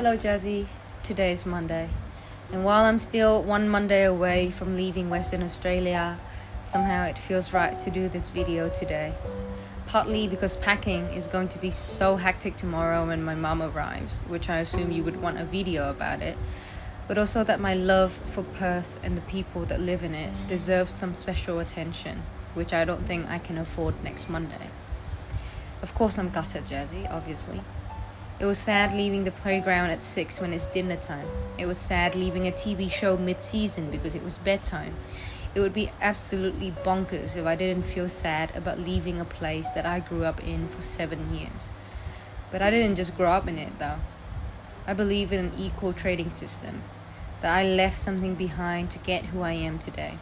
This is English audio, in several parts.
Hello Jazzy, today is Monday, and while I'm still one Monday away from leaving Western Australia, somehow it feels right to do this video today. Partly because packing is going to be so hectic tomorrow when my mum arrives, which I assume you would want a video about it, but also that my love for Perth and the people that live in it deserves some special attention, which I don't think I can afford next Monday. Of course I'm gutted, Jazzy, obviously. It was sad leaving the playground at 6 when it's dinner time. It was sad leaving a TV show mid-season because it was bedtime. It would be absolutely bonkers if I didn't feel sad about leaving a place that I grew up in for 7 years. But I didn't just grow up in it though. I believe in an equal trading system, that I left something behind to get who I am today.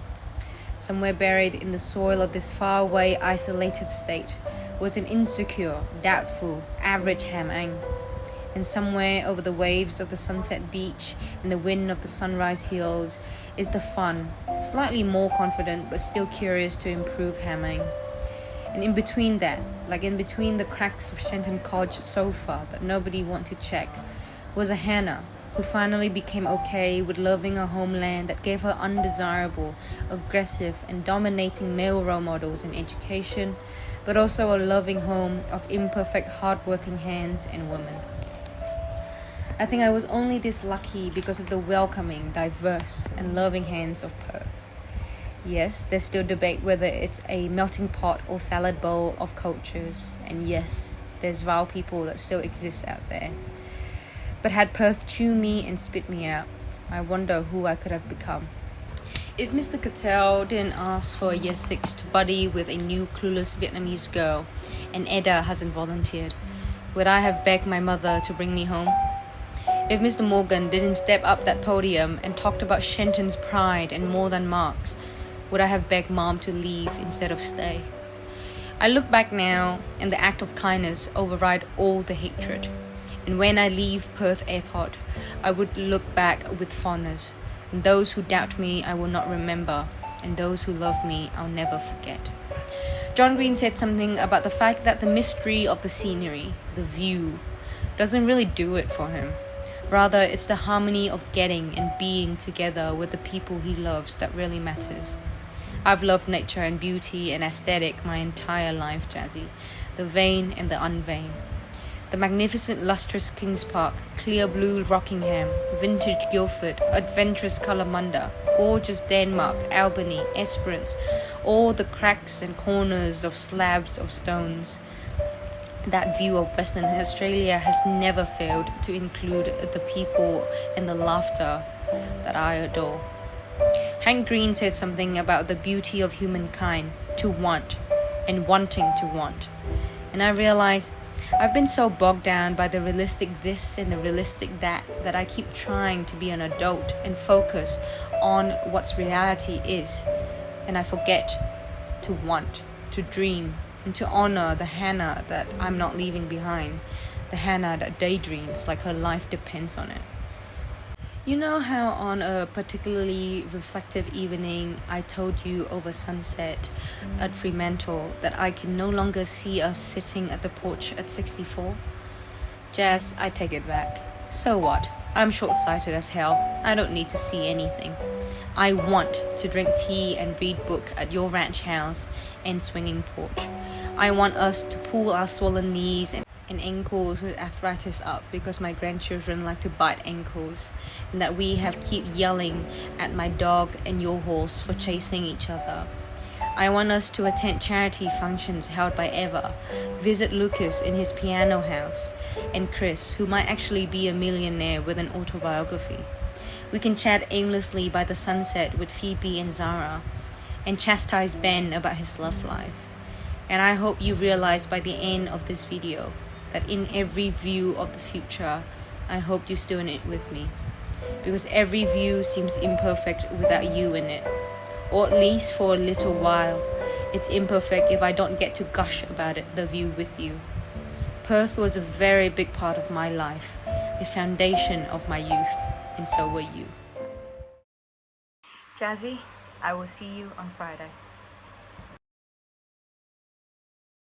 Somewhere buried in the soil of this faraway, isolated state was an insecure, doubtful, average Hamang. And somewhere over the waves of the sunset beach and the wind of the sunrise hills is the fun, slightly more confident but still curious to improve Hamang. And in between that, like in between the cracks of Shenton College sofa that nobody wanted to check, was a Hannah who finally became okay with loving a homeland that gave her undesirable, aggressive and dominating male role models in education, but also a loving home of imperfect, hard-working hands and women. I think I was only this lucky because of the welcoming, diverse and loving hands of Perth. Yes, there's still debate whether it's a melting pot or salad bowl of cultures, and yes, there's vile people that still exist out there. But had Perth chew me and spit me out, I wonder who I could have become. If Mr. Cattell didn't ask for a year 6 to buddy with a new clueless Vietnamese girl, and Edda hasn't volunteered, would I have begged my mother to bring me home? If Mr. Morgan didn't step up that podium and talked about Shenton's pride and more than marks, would I have begged Mom to leave instead of stay? I look back now, and the act of kindness override all the hatred. And when I leave Perth Airport, I would look back with fondness. And those who doubt me, I will not remember. And those who love me, I'll never forget. John Green said something about the fact that the mystery of the scenery, the view, doesn't really do it for him. Rather, it's the harmony of getting and being together with the people he loves that really matters. I've loved nature and beauty and aesthetic my entire life, Jazzy. The vain and the unvain. The magnificent lustrous Kings Park, clear blue Rockingham, vintage Guildford, adventurous Kalamunda, gorgeous Denmark, Albany, Esperance, all the cracks and corners of slabs of stones. That view of Western Australia has never failed to include the people and the laughter that I adore. Hank Green said something about the beauty of humankind, to want, and wanting to want. And I realize I've been so bogged down by the realistic this and the realistic that I keep trying to be an adult and focus on what's reality is. And I forget to want, to dream, and to honor the Hannah that I'm not leaving behind. The Hannah that daydreams like her life depends on it. You know how on a particularly reflective evening I told you over sunset at Fremantle that I can no longer see us sitting at the porch at 64? Jazz, I take it back. So what? I'm short-sighted as hell. I don't need to see anything. I want to drink tea and read book at your ranch house and swinging porch. I want us to pull our swollen knees and ankles with arthritis up because my grandchildren like to bite ankles, and that we have keep yelling at my dog and your horse for chasing each other. I want us to attend charity functions held by Eva, visit Lucas in his piano house, and Chris, who might actually be a millionaire with an autobiography. We can chat aimlessly by the sunset with Phoebe and Zara, and chastise Ben about his love life. And I hope you realize by the end of this video that in every view of the future, I hope you're still in it with me. Because every view seems imperfect without you in it. Or at least for a little while. It's imperfect if I don't get to gush about it, the view with you. Perth was a very big part of my life, a foundation of my youth, and so were you. Jazzy, I will see you on Friday.